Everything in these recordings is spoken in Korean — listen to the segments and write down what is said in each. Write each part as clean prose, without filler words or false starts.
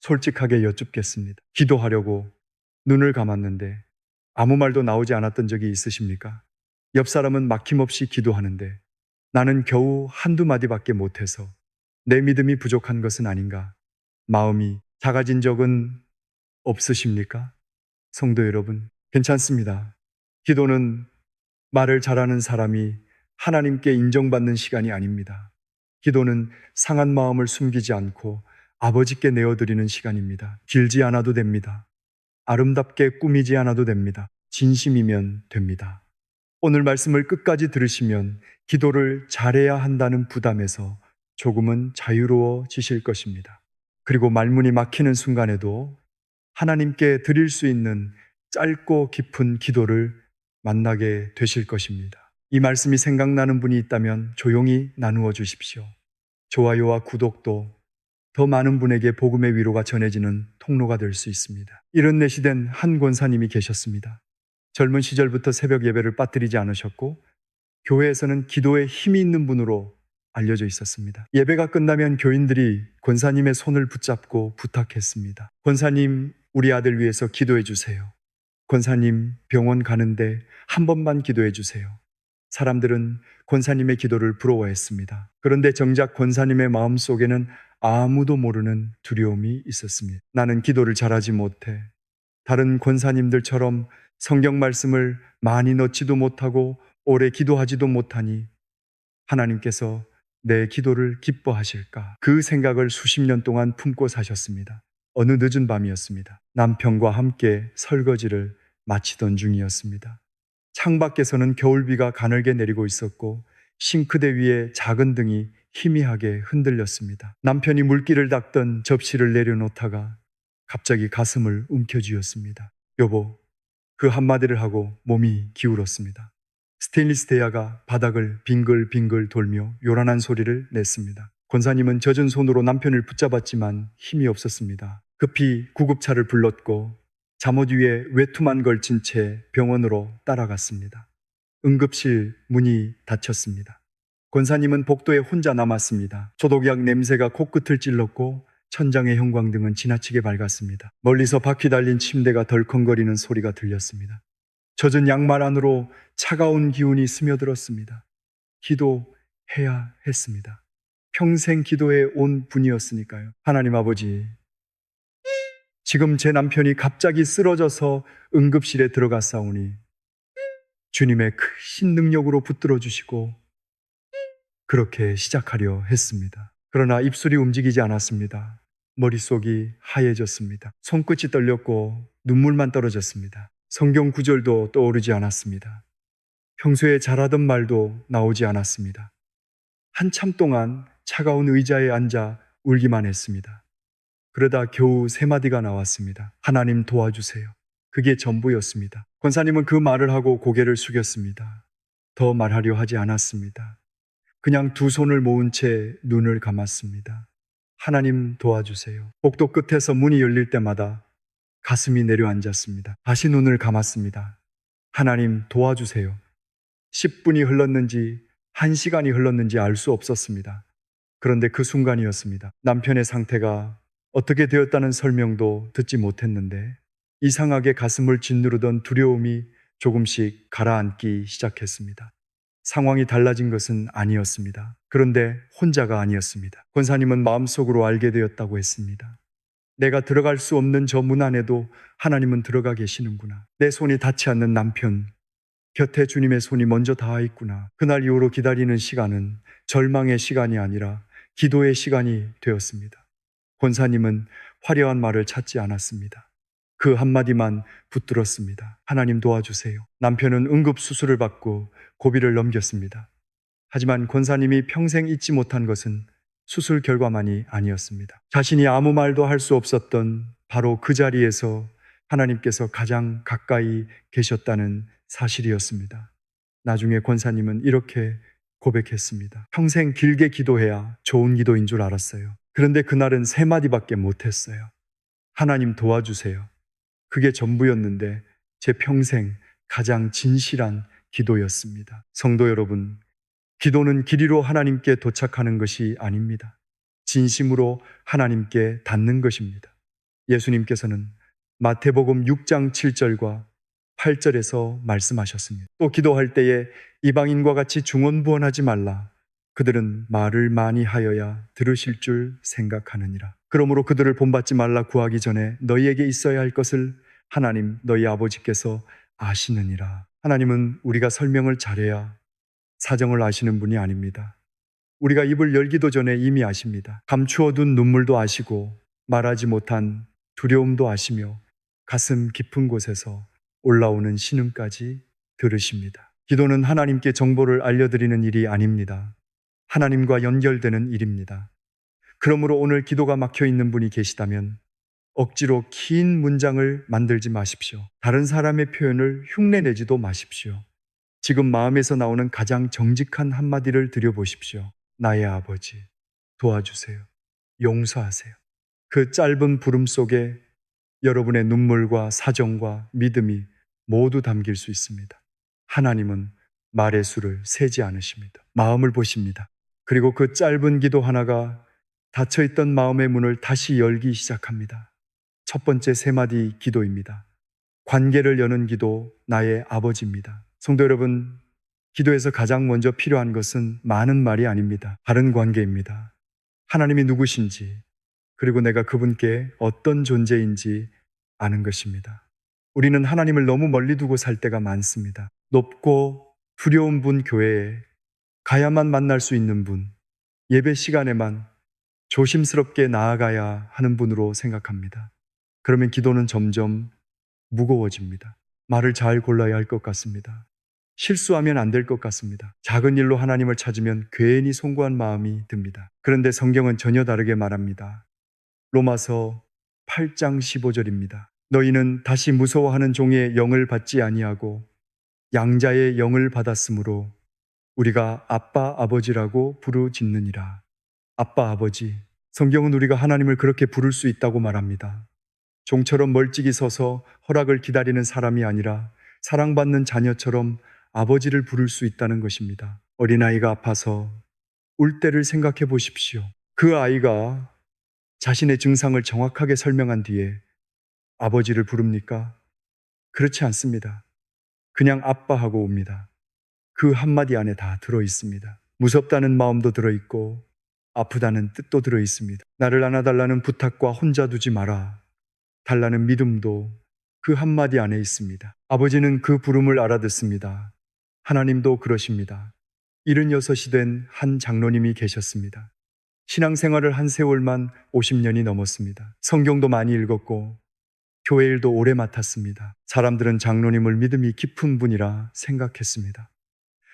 솔직하게 여쭙겠습니다. 기도하려고 눈을 감았는데 아무 말도 나오지 않았던 적이 있으십니까? 옆 사람은 막힘없이 기도하는데 나는 겨우 한두 마디밖에 못해서 내 믿음이 부족한 것은 아닌가? 마음이 작아진 적은 없으십니까? 성도 여러분, 괜찮습니다. 기도는 말을 잘하는 사람이 하나님께 인정받는 시간이 아닙니다. 기도는 상한 마음을 숨기지 않고 아버지께 내어드리는 시간입니다. 길지 않아도 됩니다. 아름답게 꾸미지 않아도 됩니다. 진심이면 됩니다. 오늘 말씀을 끝까지 들으시면 기도를 잘해야 한다는 부담에서 조금은 자유로워지실 것입니다. 그리고 말문이 막히는 순간에도 하나님께 드릴 수 있는 짧고 깊은 기도를 만나게 되실 것입니다. 이 말씀이 생각나는 분이 있다면 조용히 나누어 주십시오. 좋아요와 구독도 더 많은 분에게 복음의 위로가 전해지는 통로가 될 수 있습니다. 이런 내시된 한 권사님이 계셨습니다. 젊은 시절부터 새벽 예배를 빠뜨리지 않으셨고 교회에서는 기도에 힘이 있는 분으로 알려져 있었습니다. 예배가 끝나면 교인들이 권사님의 손을 붙잡고 부탁했습니다. 권사님, 우리 아들 위해서 기도해 주세요. 권사님, 병원 가는데 한 번만 기도해 주세요. 사람들은 권사님의 기도를 부러워했습니다. 그런데 정작 권사님의 마음속에는 아무도 모르는 두려움이 있었습니다. 나는 기도를 잘하지 못해. 다른 권사님들처럼 성경 말씀을 많이 넣지도 못하고 오래 기도하지도 못하니 하나님께서 내 기도를 기뻐하실까? 그 생각을 수십 년 동안 품고 사셨습니다. 어느 늦은 밤이었습니다. 남편과 함께 설거지를 마치던 중이었습니다. 창밖에서는 겨울비가 가늘게 내리고 있었고 싱크대 위에 작은 등이 희미하게 흔들렸습니다. 남편이 물기를 닦던 접시를 내려놓다가 갑자기 가슴을 움켜쥐었습니다. 여보, 그 한마디를 하고 몸이 기울었습니다. 스테인리스 대야가 바닥을 빙글빙글 돌며 요란한 소리를 냈습니다. 권사님은 젖은 손으로 남편을 붙잡았지만 힘이 없었습니다. 급히 구급차를 불렀고 잠옷 위에 외투만 걸친 채 병원으로 따라갔습니다. 응급실 문이 닫혔습니다. 권사님은 복도에 혼자 남았습니다. 소독약 냄새가 코끝을 찔렀고 천장의 형광등은 지나치게 밝았습니다. 멀리서 바퀴 달린 침대가 덜컹거리는 소리가 들렸습니다. 젖은 양말 안으로 차가운 기운이 스며들었습니다. 기도해야 했습니다. 평생 기도해 온 분이었으니까요. 하나님 아버지, 지금 제 남편이 갑자기 쓰러져서 응급실에 들어갔사오니 주님의 크신 능력으로 붙들어 주시고 그렇게 시작하려 했습니다. 그러나 입술이 움직이지 않았습니다. 머릿속이 하얘졌습니다. 손끝이 떨렸고 눈물만 떨어졌습니다. 성경 구절도 떠오르지 않았습니다. 평소에 잘하던 말도 나오지 않았습니다. 한참 동안 차가운 의자에 앉아 울기만 했습니다. 그러다 겨우 세 마디가 나왔습니다. 하나님 도와주세요. 그게 전부였습니다. 권사님은 그 말을 하고 고개를 숙였습니다. 더 말하려 하지 않았습니다. 그냥 두 손을 모은 채 눈을 감았습니다. 하나님 도와주세요. 복도 끝에서 문이 열릴 때마다 가슴이 내려앉았습니다. 다시 눈을 감았습니다. 하나님 도와주세요. 10분이 흘렀는지 1시간이 흘렀는지 알 수 없었습니다. 그런데 그 순간이었습니다. 남편의 상태가 어떻게 되었다는 설명도 듣지 못했는데 이상하게 가슴을 짓누르던 두려움이 조금씩 가라앉기 시작했습니다. 상황이 달라진 것은 아니었습니다. 그런데 혼자가 아니었습니다. 권사님은 마음속으로 알게 되었다고 했습니다. 내가 들어갈 수 없는 저 문 안에도 하나님은 들어가 계시는구나. 내 손이 닿지 않는 남편 곁에 주님의 손이 먼저 닿아 있구나. 그날 이후로 기다리는 시간은 절망의 시간이 아니라 기도의 시간이 되었습니다. 권사님은 화려한 말을 찾지 않았습니다. 그 한마디만 붙들었습니다. 하나님 도와주세요. 남편은 응급수술을 받고 고비를 넘겼습니다. 하지만 권사님이 평생 잊지 못한 것은 수술 결과만이 아니었습니다. 자신이 아무 말도 할 수 없었던 바로 그 자리에서 하나님께서 가장 가까이 계셨다는 사실이었습니다. 나중에 권사님은 이렇게 고백했습니다. 평생 길게 기도해야 좋은 기도인 줄 알았어요. 그런데 그날은 세 마디밖에 못했어요. 하나님 도와주세요. 그게 전부였는데 제 평생 가장 진실한 기도였습니다. 성도 여러분, 기도는 길이로 하나님께 도착하는 것이 아닙니다. 진심으로 하나님께 닿는 것입니다. 예수님께서는 마태복음 6장 7절과 8절에서 말씀하셨습니다. 또 기도할 때에 이방인과 같이 중언부언하지 말라. 그들은 말을 많이 하여야 들으실 줄 생각하느니라. 그러므로 그들을 본받지 말라. 구하기 전에 너희에게 있어야 할 것을 하나님 너희 아버지께서 아시느니라. 하나님은 우리가 설명을 잘해야 사정을 아시는 분이 아닙니다. 우리가 입을 열기도 전에 이미 아십니다. 감추어둔 눈물도 아시고 말하지 못한 두려움도 아시며 가슴 깊은 곳에서 올라오는 신음까지 들으십니다. 기도는 하나님께 정보를 알려드리는 일이 아닙니다. 하나님과 연결되는 일입니다. 그러므로 오늘 기도가 막혀 있는 분이 계시다면 억지로 긴 문장을 만들지 마십시오. 다른 사람의 표현을 흉내내지도 마십시오. 지금 마음에서 나오는 가장 정직한 한마디를 드려보십시오. 나의 아버지, 도와주세요. 용서하세요. 그 짧은 부름 속에 여러분의 눈물과 사정과 믿음이 모두 담길 수 있습니다. 하나님은 말의 수를 세지 않으십니다. 마음을 보십니다. 그리고 그 짧은 기도 하나가 닫혀있던 마음의 문을 다시 열기 시작합니다. 첫 번째 세 마디 기도입니다. 관계를 여는 기도, 나의 아버지입니다. 성도 여러분, 기도에서 가장 먼저 필요한 것은 많은 말이 아닙니다. 바른 관계입니다. 하나님이 누구신지, 그리고 내가 그분께 어떤 존재인지 아는 것입니다. 우리는 하나님을 너무 멀리 두고 살 때가 많습니다. 높고 두려운 분 교회에 가야만 만날 수 있는 분, 예배 시간에만 조심스럽게 나아가야 하는 분으로 생각합니다. 그러면 기도는 점점 무거워집니다. 말을 잘 골라야 할 것 같습니다. 실수하면 안 될 것 같습니다. 작은 일로 하나님을 찾으면 괜히 송구한 마음이 듭니다. 그런데 성경은 전혀 다르게 말합니다. 로마서 8장 15절입니다. 너희는 다시 무서워하는 종의 영을 받지 아니하고 양자의 영을 받았으므로 우리가 아빠 아버지라고 부르짖느니라. 아빠 아버지. 성경은 우리가 하나님을 그렇게 부를 수 있다고 말합니다. 종처럼 멀찍이 서서 허락을 기다리는 사람이 아니라 사랑받는 자녀처럼 아버지를 부를 수 있다는 것입니다. 어린아이가 아파서 울 때를 생각해 보십시오. 그 아이가 자신의 증상을 정확하게 설명한 뒤에 아버지를 부릅니까? 그렇지 않습니다. 그냥 아빠하고 옵니다. 그 한마디 안에 다 들어 있습니다. 무섭다는 마음도 들어 있고 아프다는 뜻도 들어 있습니다. 나를 안아달라는 부탁과 혼자 두지 마라 달라는 믿음도 그 한마디 안에 있습니다. 아버지는 그 부름을 알아듣습니다. 하나님도 그러십니다. 76이 된 한 장로님이 계셨습니다. 신앙생활을 한 세월만 50년이 넘었습니다. 성경도 많이 읽었고 교회 일도 오래 맡았습니다. 사람들은 장로님을 믿음이 깊은 분이라 생각했습니다.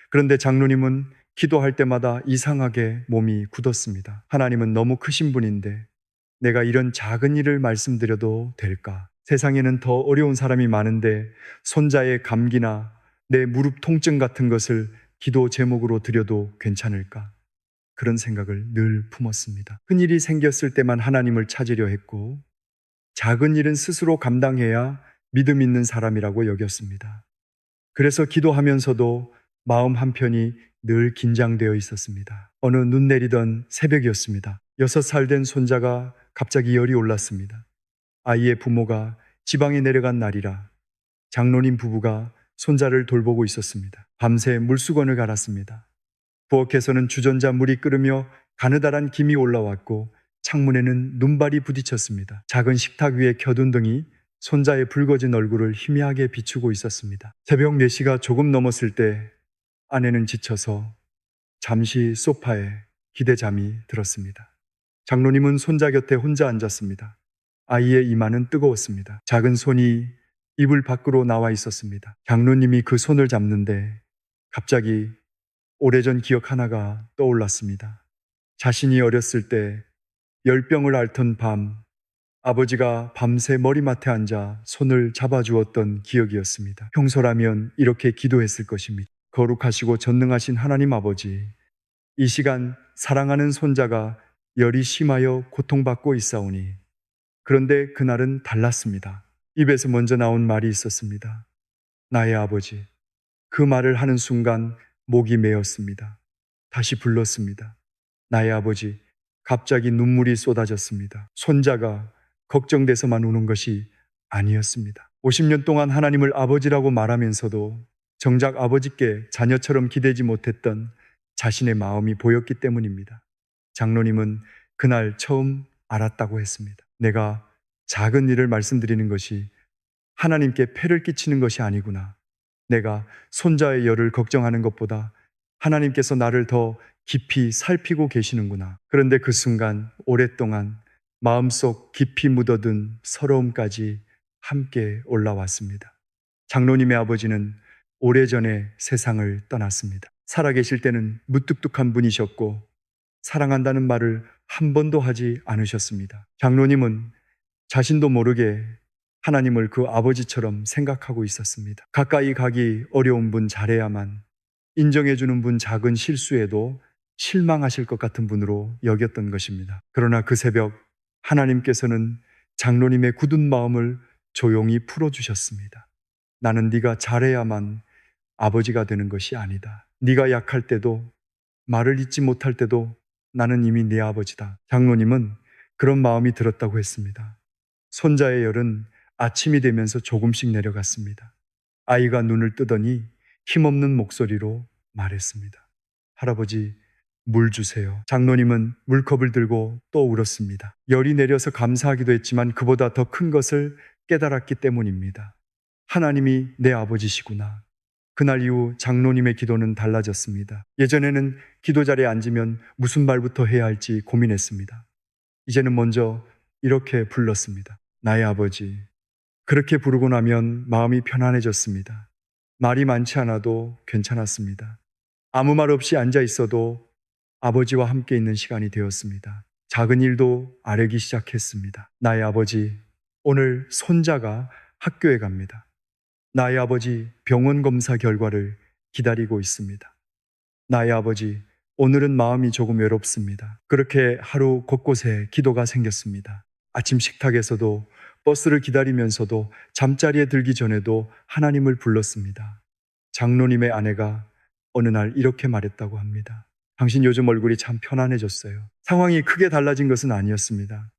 그런데 장로님은 기도할 때마다 이상하게 몸이 굳었습니다. 하나님은 너무 크신 분인데 내가 이런 작은 일을 말씀드려도 될까? 세상에는 더 어려운 사람이 많은데 손자의 감기나 내 무릎 통증 같은 것을 기도 제목으로 드려도 괜찮을까? 그런 생각을 늘 품었습니다. 큰일이 생겼을 때만 하나님을 찾으려 했고 작은 일은 스스로 감당해야 믿음 있는 사람이라고 여겼습니다. 그래서 기도하면서도 마음 한편이 늘 긴장되어 있었습니다. 어느 눈 내리던 새벽이었습니다. 6살 된 손자가 갑자기 열이 올랐습니다. 아이의 부모가 지방에 내려간 날이라 장로님 부부가 손자를 돌보고 있었습니다. 밤새 물수건을 갈았습니다. 부엌에서는 주전자 물이 끓으며 가느다란 김이 올라왔고 창문에는 눈발이 부딪혔습니다. 작은 식탁 위에 켜둔 등이 손자의 붉어진 얼굴을 희미하게 비추고 있었습니다. 새벽 4시가 조금 넘었을 때 아내는 지쳐서 잠시 소파에 기대잠이 들었습니다. 장로님은 손자 곁에 혼자 앉았습니다. 아이의 이마는 뜨거웠습니다. 작은 손이 이불 밖으로 나와 있었습니다. 장로님이 그 손을 잡는데 갑자기 오래전 기억 하나가 떠올랐습니다. 자신이 어렸을 때 열병을 앓던 밤 아버지가 밤새 머리맡에 앉아 손을 잡아주었던 기억이었습니다. 평소라면 이렇게 기도했을 것입니다. 거룩하시고 전능하신 하나님 아버지, 이 시간 사랑하는 손자가 열이 심하여 고통받고 있사오니 그런데 그날은 달랐습니다. 입에서 먼저 나온 말이 있었습니다. 나의 아버지. 그 말을 하는 순간 목이 메었습니다. 다시 불렀습니다. 나의 아버지. 갑자기 눈물이 쏟아졌습니다. 손자가 걱정돼서만 우는 것이 아니었습니다. 50년 동안 하나님을 아버지라고 말하면서도 정작 아버지께 자녀처럼 기대지 못했던 자신의 마음이 보였기 때문입니다. 장로님은 그날 처음 알았다고 했습니다. 내가 작은 일을 말씀드리는 것이 하나님께 폐를 끼치는 것이 아니구나. 내가 손자의 열을 걱정하는 것보다 하나님께서 나를 더 깊이 살피고 계시는구나. 그런데 그 순간 오랫동안 마음속 깊이 묻어둔 서러움까지 함께 올라왔습니다. 장로님의 아버지는 오래전에 세상을 떠났습니다. 살아계실 때는 무뚝뚝한 분이셨고 사랑한다는 말을 한 번도 하지 않으셨습니다. 장로님은 자신도 모르게 하나님을 그 아버지처럼 생각하고 있었습니다. 가까이 가기 어려운 분 잘해야만 인정해주는 분 작은 실수에도 실망하실 것 같은 분으로 여겼던 것입니다. 그러나 그 새벽 하나님께서는 장로님의 굳은 마음을 조용히 풀어주셨습니다. 나는 네가 잘해야만 아버지가 되는 것이 아니다. 네가 약할 때도 말을 잇지 못할 때도 나는 이미 네 아버지다. 장로님은 그런 마음이 들었다고 했습니다. 손자의 열은 아침이 되면서 조금씩 내려갔습니다. 아이가 눈을 뜨더니 힘없는 목소리로 말했습니다. 할아버지, 물 주세요. 장로님은 물컵을 들고 또 울었습니다. 열이 내려서 감사하기도 했지만 그보다 더 큰 것을 깨달았기 때문입니다. 하나님이 내 아버지시구나. 그날 이후 장로님의 기도는 달라졌습니다. 예전에는 기도 자리에 앉으면 무슨 말부터 해야 할지 고민했습니다. 이제는 먼저 이렇게 불렀습니다. 나의 아버지. 그렇게 부르고 나면 마음이 편안해졌습니다. 말이 많지 않아도 괜찮았습니다. 아무 말 없이 앉아 있어도 아버지와 함께 있는 시간이 되었습니다. 작은 일도 아뢰기 시작했습니다. 나의 아버지, 오늘 손자가 학교에 갑니다. 나의 아버지, 병원 검사 결과를 기다리고 있습니다. 나의 아버지, 오늘은 마음이 조금 외롭습니다. 그렇게 하루 곳곳에 기도가 생겼습니다. 아침 식탁에서도 버스를 기다리면서도 잠자리에 들기 전에도 하나님을 불렀습니다. 장로님의 아내가 어느 날 이렇게 말했다고 합니다. 당신 요즘 얼굴이 참 편안해졌어요. 상황이 크게 달라진 것은 아니었습니다.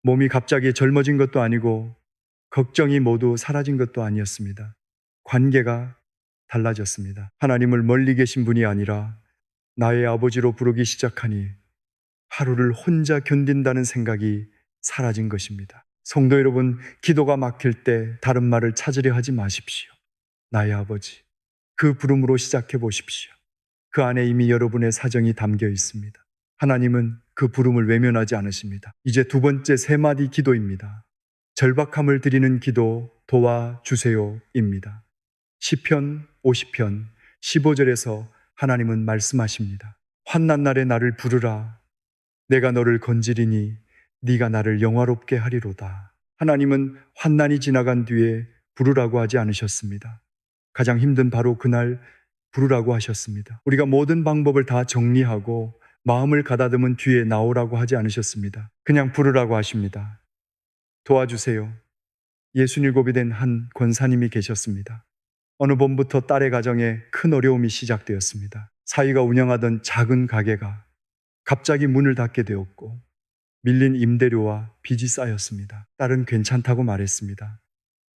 몸이 갑자기 젊어진 것도 아니고 걱정이 모두 사라진 것도 아니었습니다. 관계가 달라졌습니다. 하나님을 멀리 계신 분이 아니라 나의 아버지로 부르기 시작하니 하루를 혼자 견딘다는 생각이 사라진 것입니다. 성도 여러분, 기도가 막힐 때 다른 말을 찾으려 하지 마십시오. 나의 아버지, 그 부름으로 시작해 보십시오. 그 안에 이미 여러분의 사정이 담겨 있습니다. 하나님은 그 부름을 외면하지 않으십니다. 이제 두 번째 세 마디 기도입니다. 절박함을 드리는 기도 도와주세요입니다. 시편 50편 15절에서 하나님은 말씀하십니다. 환난 날에 나를 부르라. 내가 너를 건지리니 네가 나를 영화롭게 하리로다. 하나님은 환난이 지나간 뒤에 부르라고 하지 않으셨습니다. 가장 힘든 바로 그날 부르라고 하셨습니다. 우리가 모든 방법을 다 정리하고 마음을 가다듬은 뒤에 나오라고 하지 않으셨습니다. 그냥 부르라고 하십니다. 도와주세요. 67이 된 한 권사님이 계셨습니다. 어느 봄부터 딸의 가정에 큰 어려움이 시작되었습니다. 사위가 운영하던 작은 가게가 갑자기 문을 닫게 되었고 밀린 임대료와 빚이 쌓였습니다. 딸은 괜찮다고 말했습니다.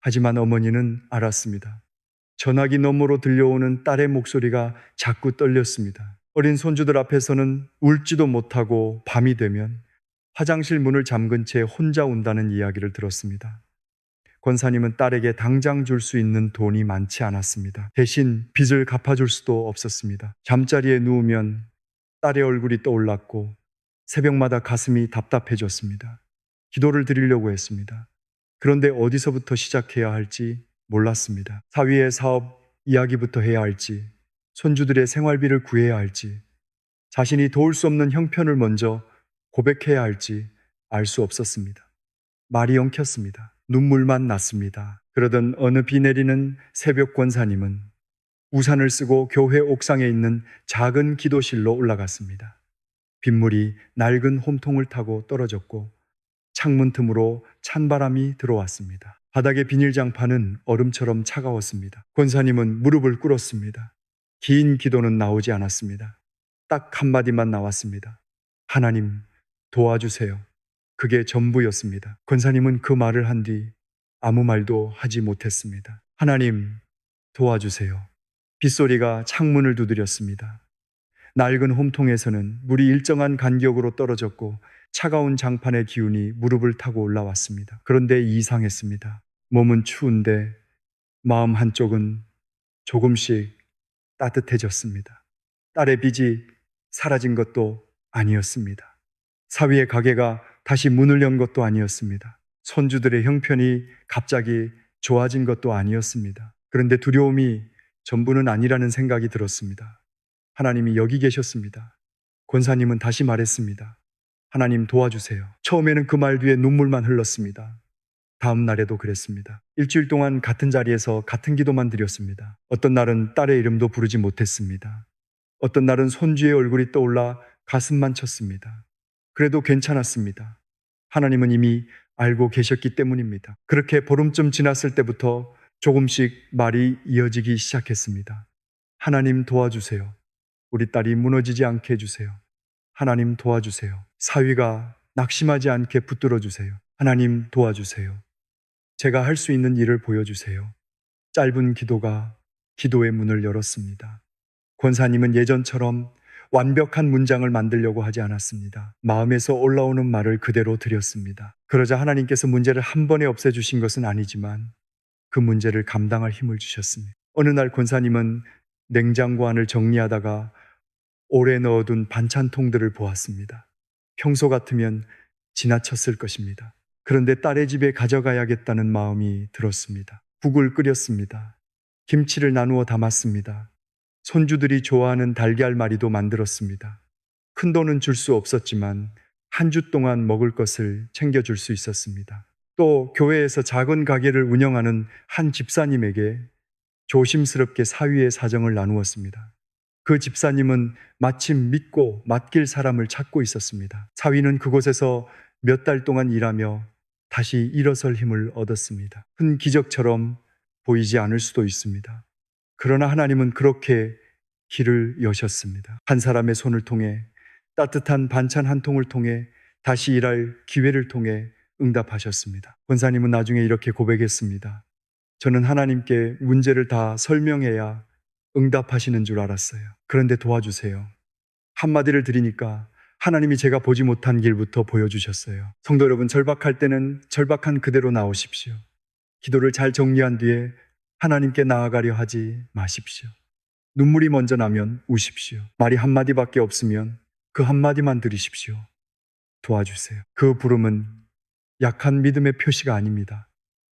하지만 어머니는 알았습니다. 전화기 너머로 들려오는 딸의 목소리가 자꾸 떨렸습니다. 어린 손주들 앞에서는 울지도 못하고 밤이 되면 화장실 문을 잠근 채 혼자 운다는 이야기를 들었습니다. 권사님은 딸에게 당장 줄 수 있는 돈이 많지 않았습니다. 대신 빚을 갚아줄 수도 없었습니다. 잠자리에 누우면 딸의 얼굴이 떠올랐고 새벽마다 가슴이 답답해졌습니다. 기도를 드리려고 했습니다. 그런데 어디서부터 시작해야 할지 몰랐습니다. 사위의 사업 이야기부터 해야 할지, 손주들의 생활비를 구해야 할지, 자신이 도울 수 없는 형편을 먼저 고백해야 할지 알 수 없었습니다. 말이 엉켰습니다. 눈물만 났습니다. 그러던 어느 비 내리는 새벽 권사님은 우산을 쓰고 교회 옥상에 있는 작은 기도실로 올라갔습니다. 빗물이 낡은 홈통을 타고 떨어졌고 창문 틈으로 찬바람이 들어왔습니다. 바닥의 비닐장판은 얼음처럼 차가웠습니다. 권사님은 무릎을 꿇었습니다. 긴 기도는 나오지 않았습니다. 딱 한마디만 나왔습니다. 하나님, 도와주세요. 그게 전부였습니다. 권사님은 그 말을 한 뒤 아무 말도 하지 못했습니다. 하나님, 도와주세요. 빗소리가 창문을 두드렸습니다. 낡은 홈통에서는 물이 일정한 간격으로 떨어졌고 차가운 장판의 기운이 무릎을 타고 올라왔습니다. 그런데 이상했습니다. 몸은 추운데 마음 한쪽은 조금씩 따뜻해졌습니다. 딸의 빚이 사라진 것도 아니었습니다. 사위의 가게가 다시 문을 연 것도 아니었습니다. 손주들의 형편이 갑자기 좋아진 것도 아니었습니다. 그런데 두려움이 전부는 아니라는 생각이 들었습니다. 하나님이 여기 계셨습니다. 권사님은 다시 말했습니다. 하나님 도와주세요. 처음에는 그 말 뒤에 눈물만 흘렀습니다. 다음 날에도 그랬습니다. 일주일 동안 같은 자리에서 같은 기도만 드렸습니다. 어떤 날은 딸의 이름도 부르지 못했습니다. 어떤 날은 손주의 얼굴이 떠올라 가슴만 쳤습니다. 그래도 괜찮았습니다. 하나님은 이미 알고 계셨기 때문입니다. 그렇게 보름쯤 지났을 때부터 조금씩 말이 이어지기 시작했습니다. 하나님 도와주세요. 우리 딸이 무너지지 않게 해주세요. 하나님 도와주세요. 사위가 낙심하지 않게 붙들어 주세요. 하나님 도와주세요. 제가 할 수 있는 일을 보여주세요. 짧은 기도가 기도의 문을 열었습니다. 권사님은 예전처럼 완벽한 문장을 만들려고 하지 않았습니다. 마음에서 올라오는 말을 그대로 드렸습니다. 그러자 하나님께서 문제를 한 번에 없애주신 것은 아니지만 그 문제를 감당할 힘을 주셨습니다. 어느 날 권사님은 냉장고 안을 정리하다가 오래 넣어둔 반찬통들을 보았습니다. 평소 같으면 지나쳤을 것입니다. 그런데 딸의 집에 가져가야겠다는 마음이 들었습니다. 국을 끓였습니다. 김치를 나누어 담았습니다. 손주들이 좋아하는 달걀말이도 만들었습니다. 큰 돈은 줄 수 없었지만 한 주 동안 먹을 것을 챙겨줄 수 있었습니다. 또 교회에서 작은 가게를 운영하는 한 집사님에게 조심스럽게 사위의 사정을 나누었습니다. 그 집사님은 마침 믿고 맡길 사람을 찾고 있었습니다. 사위는 그곳에서 몇 달 동안 일하며 다시 일어설 힘을 얻었습니다. 큰 기적처럼 보이지 않을 수도 있습니다. 그러나 하나님은 그렇게 길을 여셨습니다. 한 사람의 손을 통해, 따뜻한 반찬 한 통을 통해, 다시 일할 기회를 통해 응답하셨습니다. 권사님은 나중에 이렇게 고백했습니다. 저는 하나님께 문제를 다 설명해야 응답하시는 줄 알았어요. 그런데 도와주세요. 한마디를 드리니까 하나님이 제가 보지 못한 길부터 보여주셨어요. 성도 여러분, 절박할 때는 절박한 그대로 나오십시오. 기도를 잘 정리한 뒤에 하나님께 나아가려 하지 마십시오. 눈물이 먼저 나면 우십시오. 말이 한마디밖에 없으면 그 한마디만 들으십시오. 도와주세요. 그 부름은 약한 믿음의 표시가 아닙니다.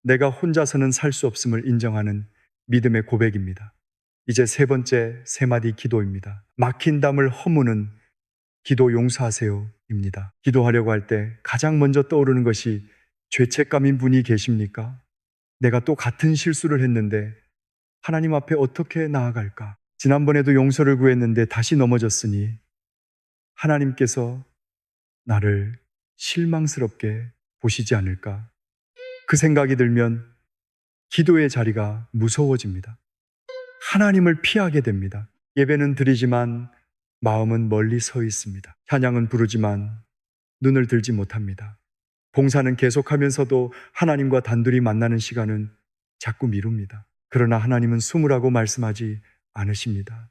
내가 혼자서는 살 수 없음을 인정하는 믿음의 고백입니다. 이제 세 번째 세 마디 기도입니다. 막힌 담을 허무는 기도 용서하세요입니다. 기도하려고 할 때 가장 먼저 떠오르는 것이 죄책감인 분이 계십니까? 내가 또 같은 실수를 했는데 하나님 앞에 어떻게 나아갈까? 지난번에도 용서를 구했는데 다시 넘어졌으니 하나님께서 나를 실망스럽게 보시지 않을까? 그 생각이 들면 기도의 자리가 무서워집니다. 하나님을 피하게 됩니다. 예배는 드리지만 마음은 멀리 서 있습니다. 찬양은 부르지만 눈을 들지 못합니다. 봉사는 계속하면서도 하나님과 단둘이 만나는 시간은 자꾸 미룹니다. 그러나 하나님은 숨으라고 말씀하지 않으십니다.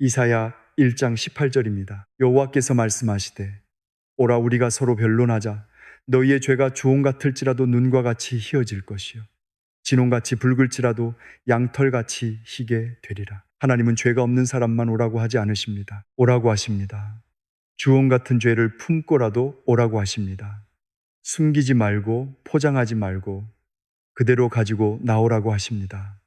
이사야 1장 18절입니다. 여호와께서 말씀하시되 오라 우리가 서로 변론하자. 너희의 죄가 주홍 같을지라도 눈과 같이 희어질 것이요 진홍같이 붉을지라도 양털같이 희게 되리라. 하나님은 죄가 없는 사람만 오라고 하지 않으십니다. 오라고 하십니다. 주홍 같은 죄를 품고라도 오라고 하십니다. 숨기지 말고 포장하지 말고 그대로 가지고 나오라고 하십니다.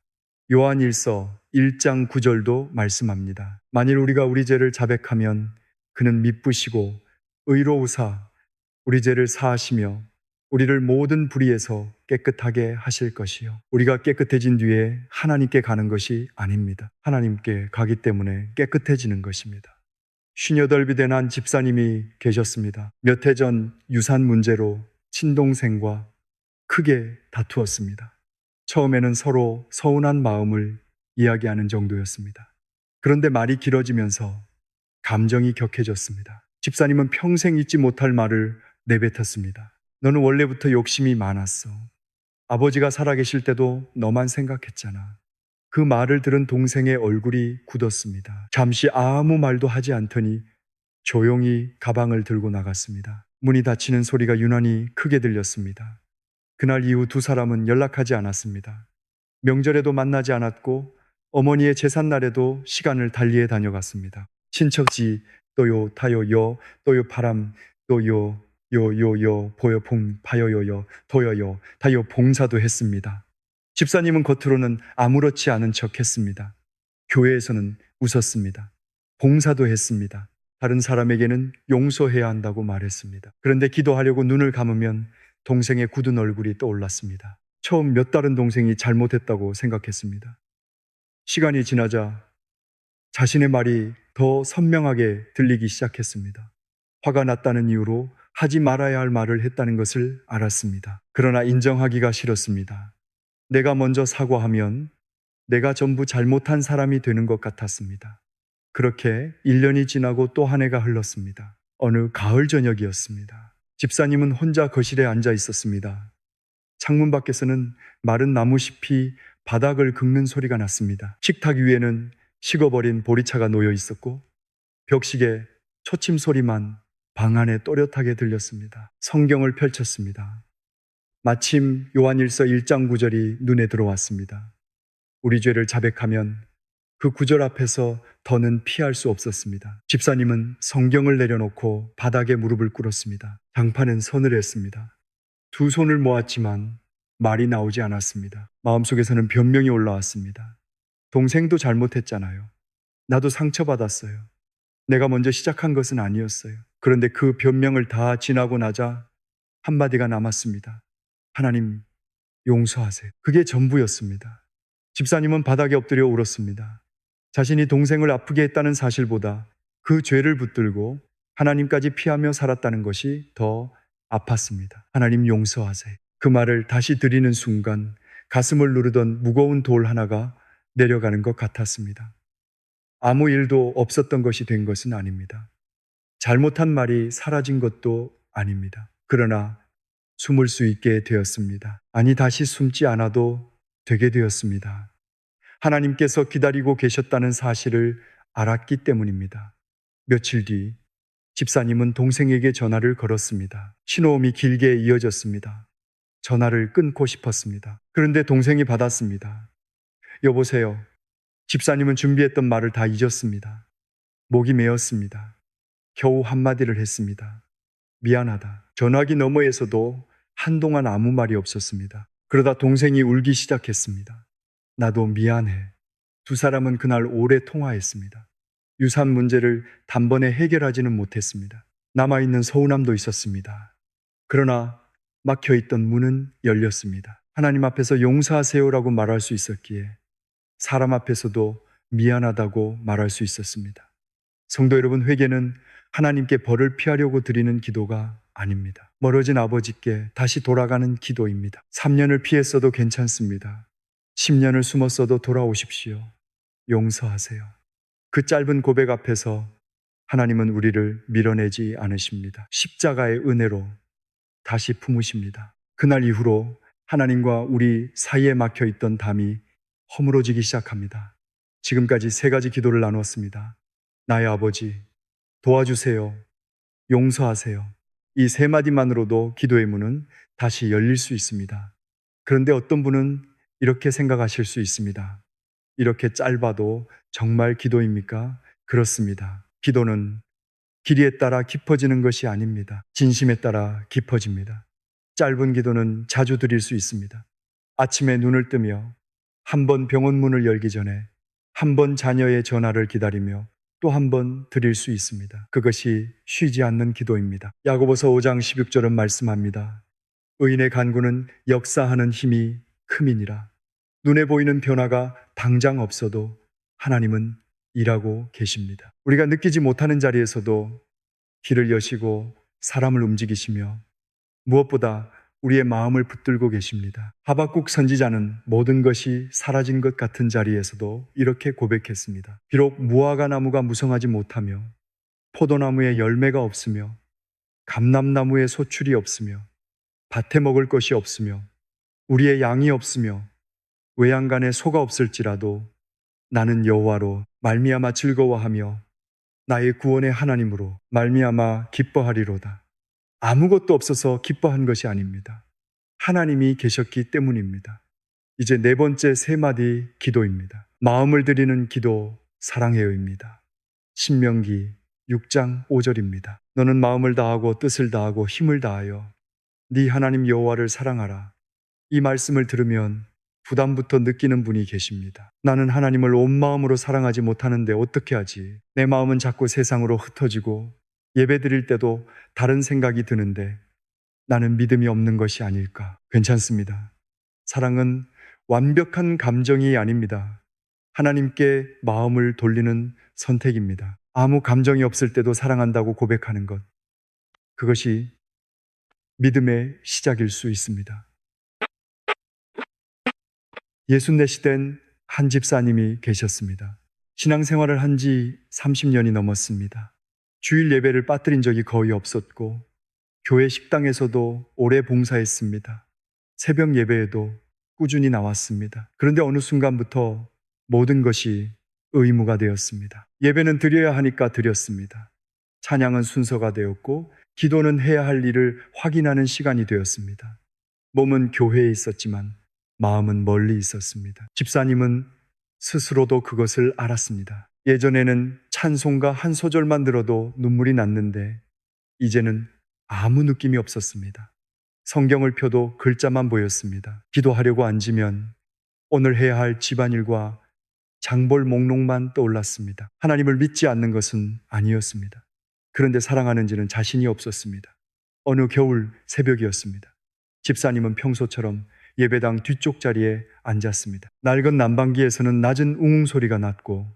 요한일서 1장 9절도 말씀합니다. 만일 우리가 우리 죄를 자백하면 그는 미쁘시고 의로우사 우리 죄를 사하시며 우리를 모든 불의에서 깨끗하게 하실 것이요. 우리가 깨끗해진 뒤에 하나님께 가는 것이 아닙니다. 하나님께 가기 때문에 깨끗해지는 것입니다. 58이 된 한 집사님이 계셨습니다. 몇 해 전 유산 문제로 친동생과 크게 다투었습니다. 처음에는 서로 서운한 마음을 이야기하는 정도였습니다. 그런데 말이 길어지면서 감정이 격해졌습니다. 집사님은 평생 잊지 못할 말을 내뱉었습니다. 너는 원래부터 욕심이 많았어. 아버지가 살아계실 때도 너만 생각했잖아. 그 말을 들은 동생의 얼굴이 굳었습니다. 잠시 아무 말도 하지 않더니 조용히 가방을 들고 나갔습니다. 문이 닫히는 소리가 유난히 크게 들렸습니다. 그날 이후 두 사람은 연락하지 않았습니다. 명절에도 만나지 않았고 어머니의 제삿날에도 시간을 달리해 다녀갔습니다. 친척지 또요 타요 요 또요 바람 또요 요요요 보여 봉 파요요요 도요요 다요 봉사도 했습니다. 집사님은 겉으로는 아무렇지 않은 척 했습니다. 교회에서는 웃었습니다. 봉사도 했습니다. 다른 사람에게는 용서해야 한다고 말했습니다. 그런데 기도하려고 눈을 감으면 동생의 굳은 얼굴이 떠올랐습니다. 처음 몇 달은 동생이 잘못했다고 생각했습니다. 시간이 지나자 자신의 말이 더 선명하게 들리기 시작했습니다. 화가 났다는 이유로 하지 말아야 할 말을 했다는 것을 알았습니다. 그러나 인정하기가 싫었습니다. 내가 먼저 사과하면 내가 전부 잘못한 사람이 되는 것 같았습니다. 그렇게 1년이 지나고 또 한 해가 흘렀습니다. 어느 가을 저녁이었습니다. 집사님은 혼자 거실에 앉아 있었습니다. 창문 밖에서는 마른 나무잎이 바닥을 긁는 소리가 났습니다. 식탁 위에는 식어버린 보리차가 놓여 있었고 벽식에 초침 소리만 방 안에 또렷하게 들렸습니다. 성경을 펼쳤습니다. 마침 요한일서 1장 9절이 눈에 들어왔습니다. 우리 죄를 자백하면 그 구절 앞에서 더는 피할 수 없었습니다. 집사님은 성경을 내려놓고 바닥에 무릎을 꿇었습니다. 장판은 서늘했습니다. 두 손을 모았지만 말이 나오지 않았습니다. 마음속에서는 변명이 올라왔습니다. 동생도 잘못했잖아요. 나도 상처받았어요. 내가 먼저 시작한 것은 아니었어요. 그런데 그 변명을 다 지나고 나자 한마디가 남았습니다. 하나님, 용서하세요. 그게 전부였습니다. 집사님은 바닥에 엎드려 울었습니다. 자신이 동생을 아프게 했다는 사실보다 그 죄를 붙들고 하나님까지 피하며 살았다는 것이 더 아팠습니다. 하나님 용서하세요. 그 말을 다시 드리는 순간 가슴을 누르던 무거운 돌 하나가 내려가는 것 같았습니다. 아무 일도 없었던 것이 된 것은 아닙니다. 잘못한 말이 사라진 것도 아닙니다. 그러나 숨을 수 있게 되었습니다. 아니, 다시 숨지 않아도 되게 되었습니다. 하나님께서 기다리고 계셨다는 사실을 알았기 때문입니다. 며칠 뒤 집사님은 동생에게 전화를 걸었습니다. 신호음이 길게 이어졌습니다. 전화를 끊고 싶었습니다. 그런데 동생이 받았습니다. 여보세요. 집사님은 준비했던 말을 다 잊었습니다. 목이 메었습니다. 겨우 한마디를 했습니다. 미안하다. 전화기 너머에서도 한동안 아무 말이 없었습니다. 그러다 동생이 울기 시작했습니다. 나도 미안해. 두 사람은 그날 오래 통화했습니다. 유산 문제를 단번에 해결하지는 못했습니다. 남아있는 서운함도 있었습니다. 그러나 막혀있던 문은 열렸습니다. 하나님 앞에서 용서하세요라고 말할 수 있었기에 사람 앞에서도 미안하다고 말할 수 있었습니다. 성도 여러분, 회개는 하나님께 벌을 피하려고 드리는 기도가 아닙니다. 멀어진 아버지께 다시 돌아가는 기도입니다. 3년을 피했어도 괜찮습니다. 10년을 숨었어도 돌아오십시오. 용서하세요. 그 짧은 고백 앞에서 하나님은 우리를 밀어내지 않으십니다. 십자가의 은혜로 다시 품으십니다. 그날 이후로 하나님과 우리 사이에 막혀 있던 담이 허물어지기 시작합니다. 지금까지 세 가지 기도를 나눴습니다. 나의 아버지, 도와주세요. 용서하세요. 이 세 마디만으로도 기도의 문은 다시 열릴 수 있습니다. 그런데 어떤 분은 이렇게 생각하실 수 있습니다. 이렇게 짧아도 정말 기도입니까? 그렇습니다. 기도는 길이에 따라 깊어지는 것이 아닙니다. 진심에 따라 깊어집니다. 짧은 기도는 자주 드릴 수 있습니다. 아침에 눈을 뜨며 한 번 병원 문을 열기 전에 한 번 자녀의 전화를 기다리며 또 한 번 드릴 수 있습니다. 그것이 쉬지 않는 기도입니다. 야고보서 5장 16절은 말씀합니다. 의인의 간구는 역사하는 힘이 큼이니라. 눈에 보이는 변화가 당장 없어도 하나님은 일하고 계십니다. 우리가 느끼지 못하는 자리에서도 길을 여시고 사람을 움직이시며 무엇보다 우리의 마음을 붙들고 계십니다. 하박국 선지자는 모든 것이 사라진 것 같은 자리에서도 이렇게 고백했습니다. 비록 무화과 나무가 무성하지 못하며 포도나무에 열매가 없으며 감람나무에 소출이 없으며 밭에 먹을 것이 없으며 우리의 양이 없으며 외양간에 소가 없을지라도 나는 여호와로 말미암아 즐거워하며 나의 구원의 하나님으로 말미암아 기뻐하리로다. 아무것도 없어서 기뻐한 것이 아닙니다. 하나님이 계셨기 때문입니다. 이제 네 번째 세 마디 기도입니다. 마음을 드리는 기도 사랑해요입니다. 신명기 6장 5절입니다. 너는 마음을 다하고 뜻을 다하고 힘을 다하여 네 하나님 여호와를 사랑하라. 이 말씀을 들으면 부담부터 느끼는 분이 계십니다. 나는 하나님을 온 마음으로 사랑하지 못하는데 어떻게 하지? 내 마음은 자꾸 세상으로 흩어지고 예배 드릴 때도 다른 생각이 드는데 나는 믿음이 없는 것이 아닐까? 괜찮습니다. 사랑은 완벽한 감정이 아닙니다. 하나님께 마음을 돌리는 선택입니다. 아무 감정이 없을 때도 사랑한다고 고백하는 것. 그것이 믿음의 시작일 수 있습니다. 64시 된 한 집사님이 계셨습니다. 신앙생활을 한 지 30년이 넘었습니다. 주일 예배를 빠뜨린 적이 거의 없었고 교회 식당에서도 오래 봉사했습니다. 새벽 예배에도 꾸준히 나왔습니다. 그런데 어느 순간부터 모든 것이 의무가 되었습니다. 예배는 드려야 하니까 드렸습니다. 찬양은 순서가 되었고 기도는 해야 할 일을 확인하는 시간이 되었습니다. 몸은 교회에 있었지만 마음은 멀리 있었습니다. 집사님은 스스로도 그것을 알았습니다. 예전에는 찬송가 한 소절만 들어도 눈물이 났는데 이제는 아무 느낌이 없었습니다. 성경을 펴도 글자만 보였습니다. 기도하려고 앉으면 오늘 해야 할 집안일과 장볼 목록만 떠올랐습니다. 하나님을 믿지 않는 것은 아니었습니다. 그런데 사랑하는지는 자신이 없었습니다. 어느 겨울 새벽이었습니다. 집사님은 평소처럼 예배당 뒤쪽 자리에 앉았습니다. 낡은 난방기에서는 낮은 웅웅 소리가 났고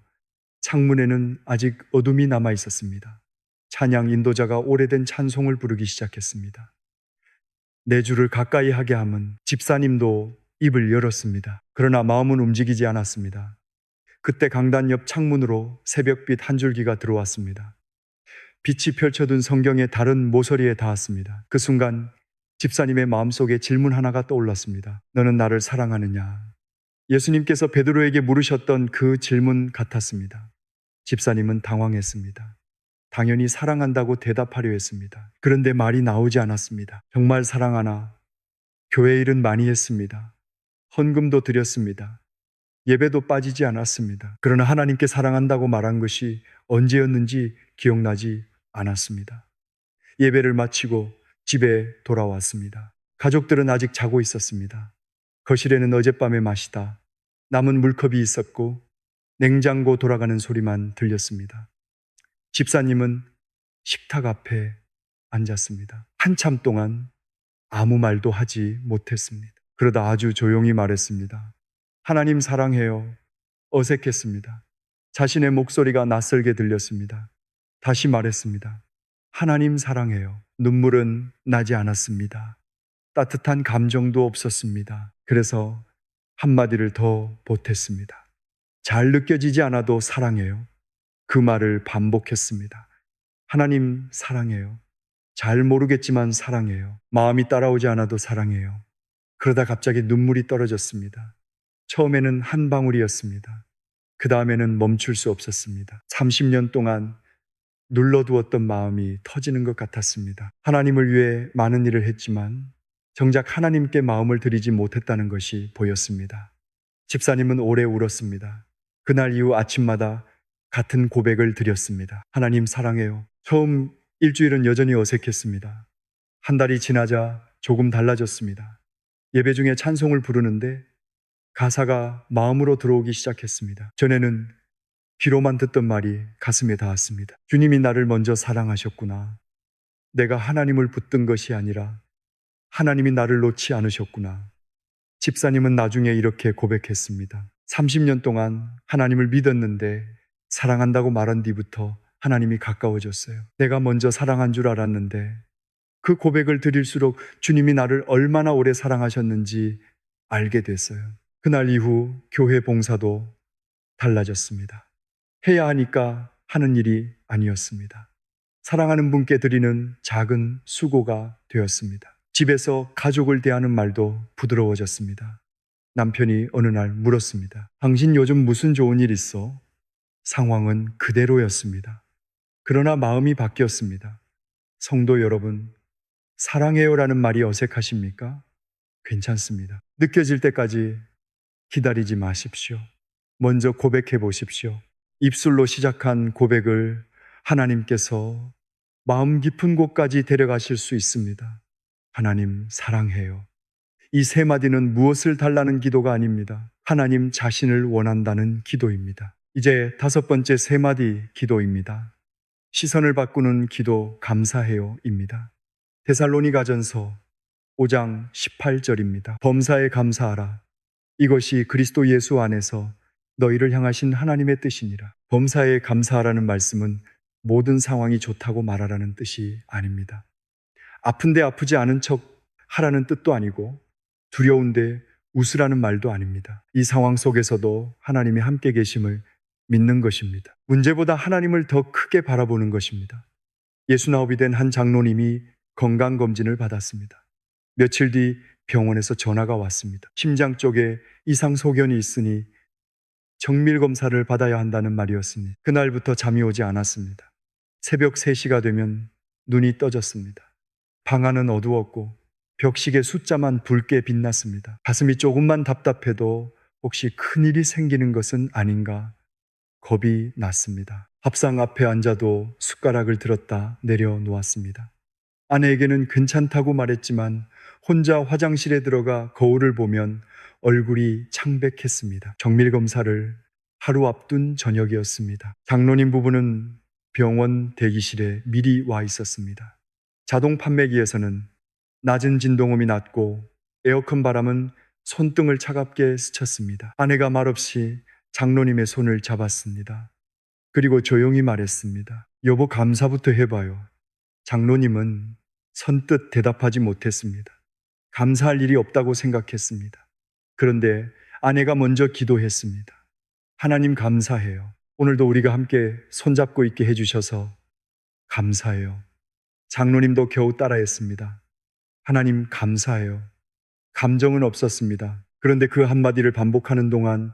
창문에는 아직 어둠이 남아 있었습니다. 찬양 인도자가 오래된 찬송을 부르기 시작했습니다. 내 주를 가까이 하게 함은 집사님도 입을 열었습니다. 그러나 마음은 움직이지 않았습니다. 그때 강단 옆 창문으로 새벽빛 한 줄기가 들어왔습니다. 빛이 펼쳐둔 성경의 다른 모서리에 닿았습니다. 그 순간 집사님의 마음속에 질문 하나가 떠올랐습니다. 너는 나를 사랑하느냐? 예수님께서 베드로에게 물으셨던 그 질문 같았습니다. 집사님은 당황했습니다. 당연히 사랑한다고 대답하려 했습니다. 그런데 말이 나오지 않았습니다. 정말 사랑하나? 교회 일은 많이 했습니다. 헌금도 드렸습니다. 예배도 빠지지 않았습니다. 그러나 하나님께 사랑한다고 말한 것이 언제였는지 기억나지 않았습니다. 예배를 마치고 집에 돌아왔습니다. 가족들은 아직 자고 있었습니다. 거실에는 어젯밤에 마시다 남은 물컵이 있었고 냉장고 돌아가는 소리만 들렸습니다. 집사님은 식탁 앞에 앉았습니다. 한참 동안 아무 말도 하지 못했습니다. 그러다 아주 조용히 말했습니다. 하나님 사랑해요. 어색했습니다. 자신의 목소리가 낯설게 들렸습니다. 다시 말했습니다. 하나님 사랑해요. 눈물은 나지 않았습니다. 따뜻한 감정도 없었습니다. 그래서 한마디를 더 보탰습니다. 잘 느껴지지 않아도 사랑해요. 그 말을 반복했습니다. 하나님 사랑해요. 잘 모르겠지만 사랑해요. 마음이 따라오지 않아도 사랑해요. 그러다 갑자기 눈물이 떨어졌습니다. 처음에는 한 방울이었습니다. 그 다음에는 멈출 수 없었습니다. 30년 동안 눌러두었던 마음이 터지는 것 같았습니다. 하나님을 위해 많은 일을 했지만 정작 하나님께 마음을 드리지 못했다는 것이 보였습니다. 집사님은 오래 울었습니다. 그날 이후 아침마다 같은 고백을 드렸습니다. 하나님 사랑해요. 처음 일주일은 여전히 어색했습니다. 한 달이 지나자 조금 달라졌습니다. 예배 중에 찬송을 부르는데 가사가 마음으로 들어오기 시작했습니다. 전에는 귀로만 듣던 말이 가슴에 닿았습니다. 주님이 나를 먼저 사랑하셨구나. 내가 하나님을 붙든 것이 아니라 하나님이 나를 놓지 않으셨구나. 집사님은 나중에 이렇게 고백했습니다. 30년 동안 하나님을 믿었는데 사랑한다고 말한 뒤부터 하나님이 가까워졌어요. 내가 먼저 사랑한 줄 알았는데 그 고백을 드릴수록 주님이 나를 얼마나 오래 사랑하셨는지 알게 됐어요. 그날 이후 교회 봉사도 달라졌습니다. 해야 하니까 하는 일이 아니었습니다. 사랑하는 분께 드리는 작은 수고가 되었습니다. 집에서 가족을 대하는 말도 부드러워졌습니다. 남편이 어느 날 물었습니다. 당신 요즘 무슨 좋은 일 있어? 상황은 그대로였습니다. 그러나 마음이 바뀌었습니다. 성도 여러분, 사랑해요라는 말이 어색하십니까? 괜찮습니다. 느껴질 때까지 기다리지 마십시오. 먼저 고백해 보십시오. 입술로 시작한 고백을 하나님께서 마음 깊은 곳까지 데려가실 수 있습니다. 하나님 사랑해요. 이 세 마디는 무엇을 달라는 기도가 아닙니다. 하나님 자신을 원한다는 기도입니다. 이제 다섯 번째 세 마디 기도입니다. 시선을 바꾸는 기도 감사해요입니다. 데살로니가전서 5장 18절입니다. 범사에 감사하라. 이것이 그리스도 예수 안에서 너희를 향하신 하나님의 뜻이니라. 범사에 감사하라는 말씀은 모든 상황이 좋다고 말하라는 뜻이 아닙니다. 아픈데 아프지 않은 척 하라는 뜻도 아니고 두려운데 웃으라는 말도 아닙니다. 이 상황 속에서도 하나님이 함께 계심을 믿는 것입니다. 문제보다 하나님을 더 크게 바라보는 것입니다. 69이 된 한 장로님이 건강검진을 받았습니다. 며칠 뒤 병원에서 전화가 왔습니다. 심장 쪽에 이상 소견이 있으니 정밀 검사를 받아야 한다는 말이었으니 그날부터 잠이 오지 않았습니다. 새벽 3시가 되면 눈이 떠졌습니다. 방 안은 어두웠고 벽식의 숫자만 붉게 빛났습니다. 가슴이 조금만 답답해도 혹시 큰일이 생기는 것은 아닌가 겁이 났습니다. 밥상 앞에 앉아도 숟가락을 들었다 내려놓았습니다. 아내에게는 괜찮다고 말했지만 혼자 화장실에 들어가 거울을 보면 얼굴이 창백했습니다. 정밀검사를 하루 앞둔 저녁이었습니다. 장로님 부부는 병원 대기실에 미리 와 있었습니다. 자동 판매기에서는 낮은 진동음이 났고 에어컨 바람은 손등을 차갑게 스쳤습니다. 아내가 말없이 장로님의 손을 잡았습니다. 그리고 조용히 말했습니다. 여보, 감사부터 해봐요. 장로님은 선뜻 대답하지 못했습니다. 감사할 일이 없다고 생각했습니다. 그런데 아내가 먼저 기도했습니다. 하나님 감사해요. 오늘도 우리가 함께 손잡고 있게 해주셔서 감사해요. 장로님도 겨우 따라했습니다. 하나님 감사해요. 감정은 없었습니다. 그런데 그 한마디를 반복하는 동안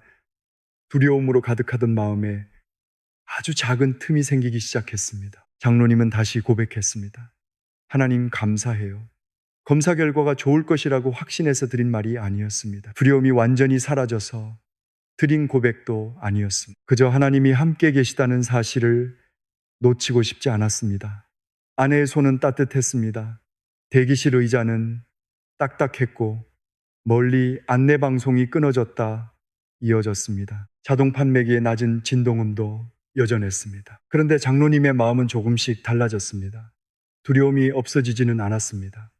두려움으로 가득하던 마음에 아주 작은 틈이 생기기 시작했습니다. 장로님은 다시 고백했습니다. 하나님 감사해요. 검사 결과가 좋을 것이라고 확신해서 드린 말이 아니었습니다. 두려움이 완전히 사라져서 드린 고백도 아니었습니다. 그저 하나님이 함께 계시다는 사실을 놓치고 싶지 않았습니다. 아내의 손은 따뜻했습니다. 대기실 의자는 딱딱했고 멀리 안내방송이 끊어졌다 이어졌습니다. 자동 판매기의 낮은 진동음도 여전했습니다. 그런데 장로님의 마음은 조금씩 달라졌습니다. 두려움이 없어지지는 않았습니다.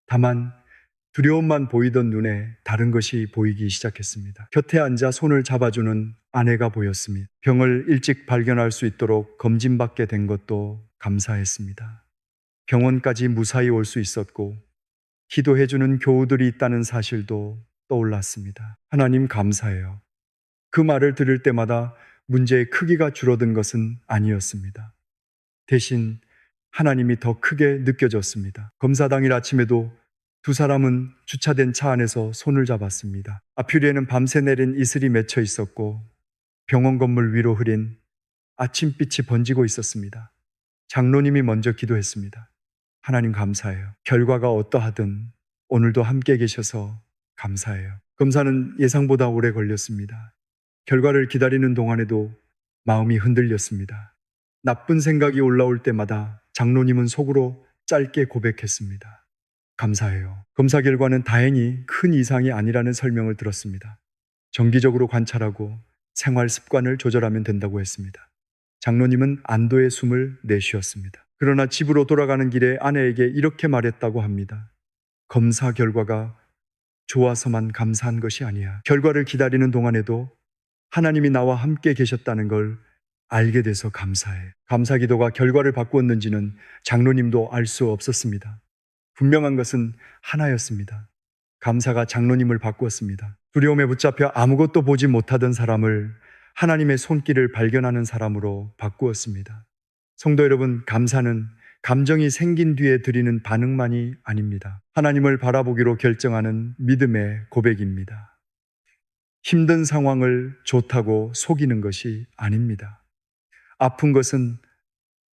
다만 두려움만 보이던 눈에 다른 것이 보이기 시작했습니다. 곁에 앉아 손을 잡아주는 아내가 보였습니다. 병을 일찍 발견할 수 있도록 검진받게 된 것도 감사했습니다. 병원까지 무사히 올 수 있었고 기도해주는 교우들이 있다는 사실도 떠올랐습니다. 하나님 감사해요. 그 말을 들을 때마다 문제의 크기가 줄어든 것은 아니었습니다. 대신 하나님이 더 크게 느껴졌습니다. 검사 당일 아침에도 두 사람은 주차된 차 안에서 손을 잡았습니다. 앞유리에는 밤새 내린 이슬이 맺혀 있었고 병원 건물 위로 흐린 아침빛이 번지고 있었습니다. 장로님이 먼저 기도했습니다. 하나님 감사해요. 결과가 어떠하든 오늘도 함께 계셔서 감사해요. 검사는 예상보다 오래 걸렸습니다. 결과를 기다리는 동안에도 마음이 흔들렸습니다. 나쁜 생각이 올라올 때마다 장로님은 속으로 짧게 고백했습니다. 감사해요. 검사 결과는 다행히 큰 이상이 아니라는 설명을 들었습니다. 정기적으로 관찰하고 생활 습관을 조절하면 된다고 했습니다. 장로님은 안도의 숨을 내쉬었습니다. 그러나 집으로 돌아가는 길에 아내에게 이렇게 말했다고 합니다. 검사 결과가 좋아서만 감사한 것이 아니야. 결과를 기다리는 동안에도 하나님이 나와 함께 계셨다는 걸 알게 돼서 감사해. 감사 기도가 결과를 바꾸었는지는 장로님도 알 수 없었습니다. 분명한 것은 하나였습니다. 감사가 장로님을 바꾸었습니다. 두려움에 붙잡혀 아무것도 보지 못하던 사람을 하나님의 손길을 발견하는 사람으로 바꾸었습니다. 성도 여러분, 감사는 감정이 생긴 뒤에 드리는 반응만이 아닙니다. 하나님을 바라보기로 결정하는 믿음의 고백입니다. 힘든 상황을 좋다고 속이는 것이 아닙니다. 아픈 것은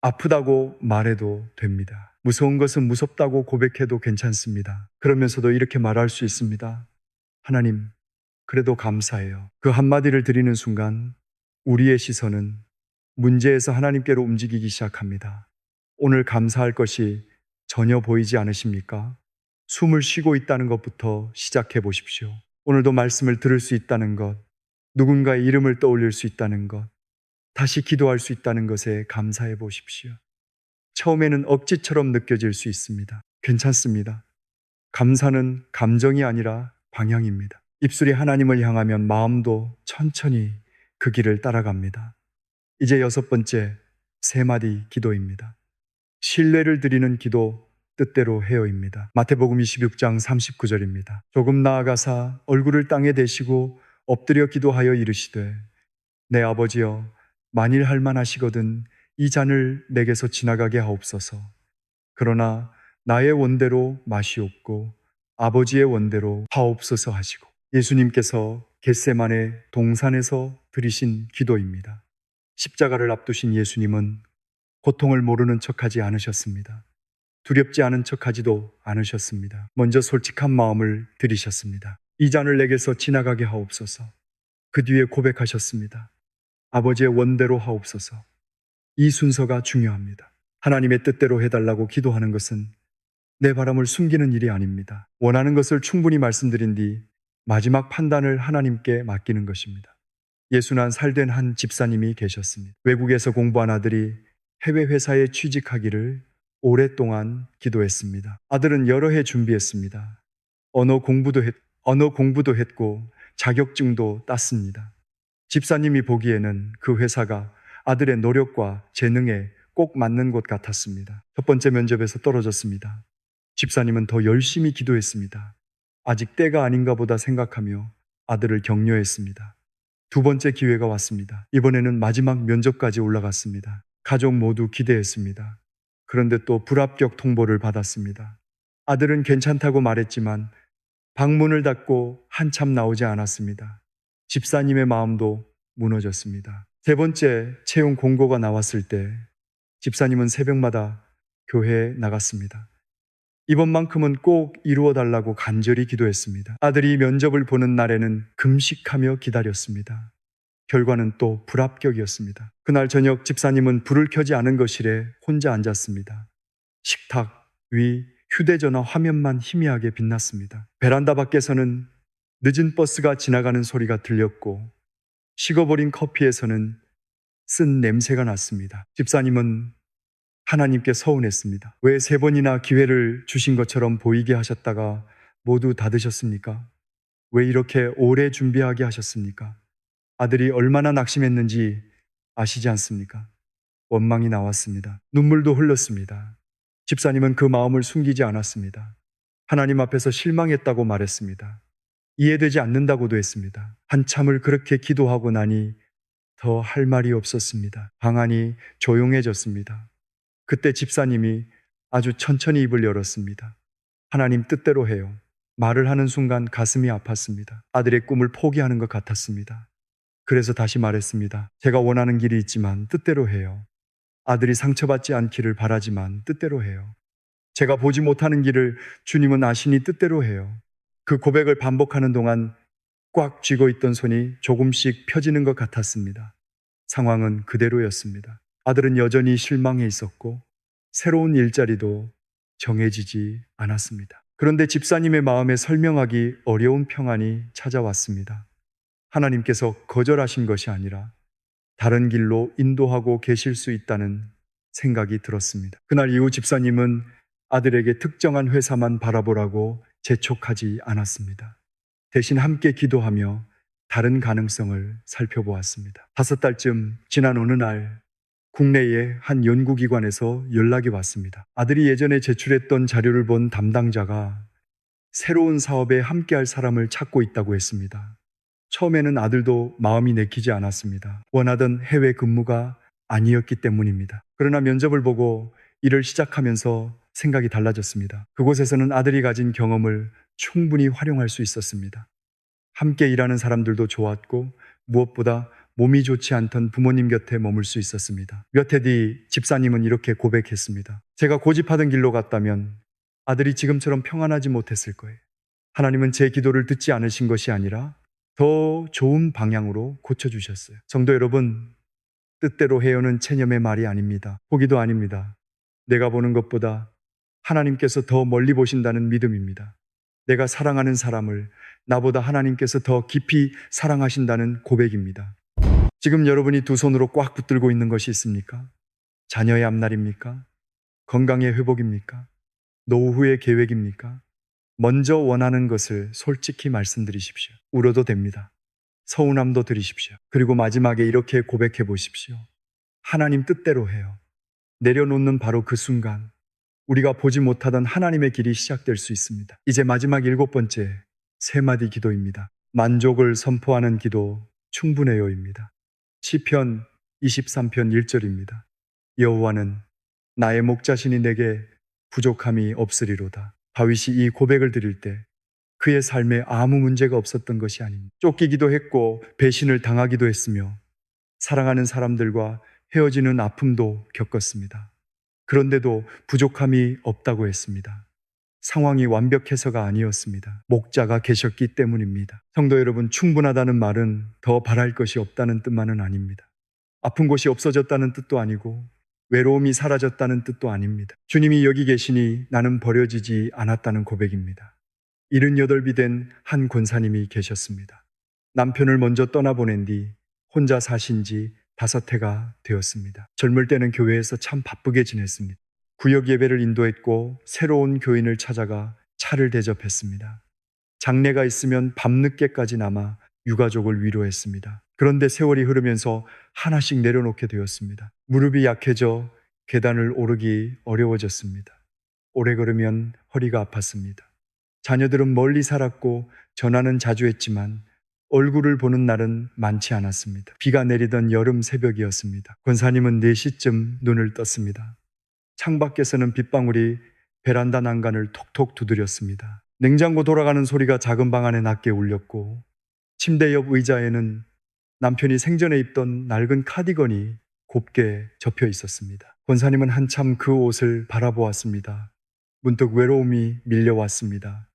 아프다고 말해도 됩니다. 무서운 것은 무섭다고 고백해도 괜찮습니다. 그러면서도 이렇게 말할 수 있습니다. 하나님, 그래도 감사해요. 그 한마디를 드리는 순간 우리의 시선은 문제에서 하나님께로 움직이기 시작합니다. 오늘 감사할 것이 전혀 보이지 않으십니까? 숨을 쉬고 있다는 것부터 시작해 보십시오. 오늘도 말씀을 들을 수 있다는 것, 누군가의 이름을 떠올릴 수 있다는 것, 다시 기도할 수 있다는 것에 감사해 보십시오. 처음에는 억지처럼 느껴질 수 있습니다. 괜찮습니다. 감사는 감정이 아니라 방향입니다. 입술이 하나님을 향하면 마음도 천천히 그 길을 따라갑니다. 이제 6번째, 3마디 기도입니다. 신뢰를 드리는 기도, 뜻대로 해요입니다. 마태복음 26장 39절입니다. 조금 나아가사 얼굴을 땅에 대시고 엎드려 기도하여 이르시되 내 아버지여 만일 할만하시거든 이 잔을 내게서 지나가게 하옵소서. 그러나 나의 원대로 마시옵고 아버지의 원대로 하옵소서 하시고, 예수님께서 겟세마네 동산에서 드리신 기도입니다. 십자가를 앞두신 예수님은 고통을 모르는 척하지 않으셨습니다. 두렵지 않은 척하지도 않으셨습니다. 먼저 솔직한 마음을 들이셨습니다. 이 잔을 내게서 지나가게 하옵소서. 그 뒤에 고백하셨습니다. 아버지의 원대로 하옵소서. 이 순서가 중요합니다. 하나님의 뜻대로 해달라고 기도하는 것은 내 바람을 숨기는 일이 아닙니다. 원하는 것을 충분히 말씀드린 뒤 마지막 판단을 하나님께 맡기는 것입니다. 예순한 살된 한 집사님이 계셨습니다. 외국에서 공부한 아들이 해외 회사에 취직하기를 오랫동안 기도했습니다. 아들은 여러 해 준비했습니다. 언어 공부도 했고 자격증도 땄습니다. 집사님이 보기에는 그 회사가 아들의 노력과 재능에 꼭 맞는 곳 같았습니다. 첫 번째 면접에서 떨어졌습니다. 집사님은 더 열심히 기도했습니다. 아직 때가 아닌가 보다 생각하며 아들을 격려했습니다. 두 번째 기회가 왔습니다. 이번에는 마지막 면접까지 올라갔습니다. 가족 모두 기대했습니다. 그런데 또 불합격 통보를 받았습니다. 아들은 괜찮다고 말했지만 방문을 닫고 한참 나오지 않았습니다. 집사님의 마음도 무너졌습니다. 세 번째 채용 공고가 나왔을 때 집사님은 새벽마다 교회에 나갔습니다. 이번만큼은 꼭 이루어 달라고 간절히 기도했습니다. 아들이 면접을 보는 날에는 금식하며 기다렸습니다. 결과는 또 불합격이었습니다. 그날 저녁 집사님은 불을 켜지 않은 거실에 혼자 앉았습니다. 식탁 위 휴대전화 화면만 희미하게 빛났습니다. 베란다 밖에서는 늦은 버스가 지나가는 소리가 들렸고 식어버린 커피에서는 쓴 냄새가 났습니다. 집사님은 하나님께 서운했습니다. 왜 3번이나 기회를 주신 것처럼 보이게 하셨다가 모두 닫으셨습니까? 왜 이렇게 오래 준비하게 하셨습니까? 아들이 얼마나 낙심했는지 아시지 않습니까? 원망이 나왔습니다. 눈물도 흘렸습니다. 집사님은 그 마음을 숨기지 않았습니다. 하나님 앞에서 실망했다고 말했습니다. 이해되지 않는다고도 했습니다. 한참을 그렇게 기도하고 나니 더 할 말이 없었습니다. 방 안이 조용해졌습니다. 그때 집사님이 아주 천천히 입을 열었습니다. 하나님 뜻대로 해요. 말을 하는 순간 가슴이 아팠습니다. 아들의 꿈을 포기하는 것 같았습니다. 그래서 다시 말했습니다. 제가 원하는 길이 있지만 뜻대로 해요. 아들이 상처받지 않기를 바라지만 뜻대로 해요. 제가 보지 못하는 길을 주님은 아시니 뜻대로 해요. 그 고백을 반복하는 동안 꽉 쥐고 있던 손이 조금씩 펴지는 것 같았습니다. 상황은 그대로였습니다. 아들은 여전히 실망해 있었고 새로운 일자리도 정해지지 않았습니다. 그런데 집사님의 마음에 설명하기 어려운 평안이 찾아왔습니다. 하나님께서 거절하신 것이 아니라 다른 길로 인도하고 계실 수 있다는 생각이 들었습니다. 그날 이후 집사님은 아들에게 특정한 회사만 바라보라고 재촉하지 않았습니다. 대신 함께 기도하며 다른 가능성을 살펴보았습니다. 5달쯤 지난 어느 날 국내의 한 연구기관에서 연락이 왔습니다. 아들이 예전에 제출했던 자료를 본 담당자가 새로운 사업에 함께할 사람을 찾고 있다고 했습니다. 처음에는 아들도 마음이 내키지 않았습니다. 원하던 해외 근무가 아니었기 때문입니다. 그러나 면접을 보고 일을 시작하면서 생각이 달라졌습니다. 그곳에서는 아들이 가진 경험을 충분히 활용할 수 있었습니다. 함께 일하는 사람들도 좋았고 무엇보다 몸이 좋지 않던 부모님 곁에 머물 수 있었습니다. 몇 해 뒤 집사님은 이렇게 고백했습니다. 제가 고집하던 길로 갔다면 아들이 지금처럼 평안하지 못했을 거예요. 하나님은 제 기도를 듣지 않으신 것이 아니라 더 좋은 방향으로 고쳐주셨어요. 성도 여러분, 뜻대로 해요는 체념의 말이 아닙니다. 포기도 아닙니다. 내가 보는 것보다 하나님께서 더 멀리 보신다는 믿음입니다. 내가 사랑하는 사람을 나보다 하나님께서 더 깊이 사랑하신다는 고백입니다. 지금 여러분이 두 손으로 꽉 붙들고 있는 것이 있습니까? 자녀의 앞날입니까? 건강의 회복입니까? 노후의 계획입니까? 먼저 원하는 것을 솔직히 말씀드리십시오. 울어도 됩니다. 서운함도 드리십시오. 그리고 마지막에 이렇게 고백해 보십시오. 하나님 뜻대로 해요. 내려놓는 바로 그 순간 우리가 보지 못하던 하나님의 길이 시작될 수 있습니다. 이제 마지막 7번째 세 마디 기도입니다. 만족을 선포하는 기도 충분해요입니다. 시편 23편 1절입니다. 여호와는 나의 목자시니 내게 부족함이 없으리로다. 다윗이 이 고백을 드릴 때 그의 삶에 아무 문제가 없었던 것이 아닙니다. 쫓기기도 했고 배신을 당하기도 했으며 사랑하는 사람들과 헤어지는 아픔도 겪었습니다. 그런데도 부족함이 없다고 했습니다. 상황이 완벽해서가 아니었습니다. 목자가 계셨기 때문입니다. 성도 여러분, 충분하다는 말은 더 바랄 것이 없다는 뜻만은 아닙니다. 아픈 곳이 없어졌다는 뜻도 아니고 외로움이 사라졌다는 뜻도 아닙니다. 주님이 여기 계시니 나는 버려지지 않았다는 고백입니다. 78이 된 한 권사님이 계셨습니다. 남편을 먼저 떠나보낸 뒤 혼자 사신 지 5해가 되었습니다. 젊을 때는 교회에서 참 바쁘게 지냈습니다. 구역 예배를 인도했고 새로운 교인을 찾아가 차를 대접했습니다. 장례가 있으면 밤늦게까지 남아 유가족을 위로했습니다. 그런데 세월이 흐르면서 하나씩 내려놓게 되었습니다. 무릎이 약해져 계단을 오르기 어려워졌습니다. 오래 걸으면 허리가 아팠습니다. 자녀들은 멀리 살았고 전화는 자주 했지만 얼굴을 보는 날은 많지 않았습니다. 비가 내리던 여름 새벽이었습니다. 권사님은 4시쯤 눈을 떴습니다. 창밖에서는 빗방울이 베란다 난간을 톡톡 두드렸습니다. 냉장고 돌아가는 소리가 작은 방 안에 낮게 울렸고 침대 옆 의자에는 남편이 생전에 입던 낡은 카디건이 곱게 접혀 있었습니다. 권사님은 한참 그 옷을 바라보았습니다. 문득 외로움이 밀려왔습니다.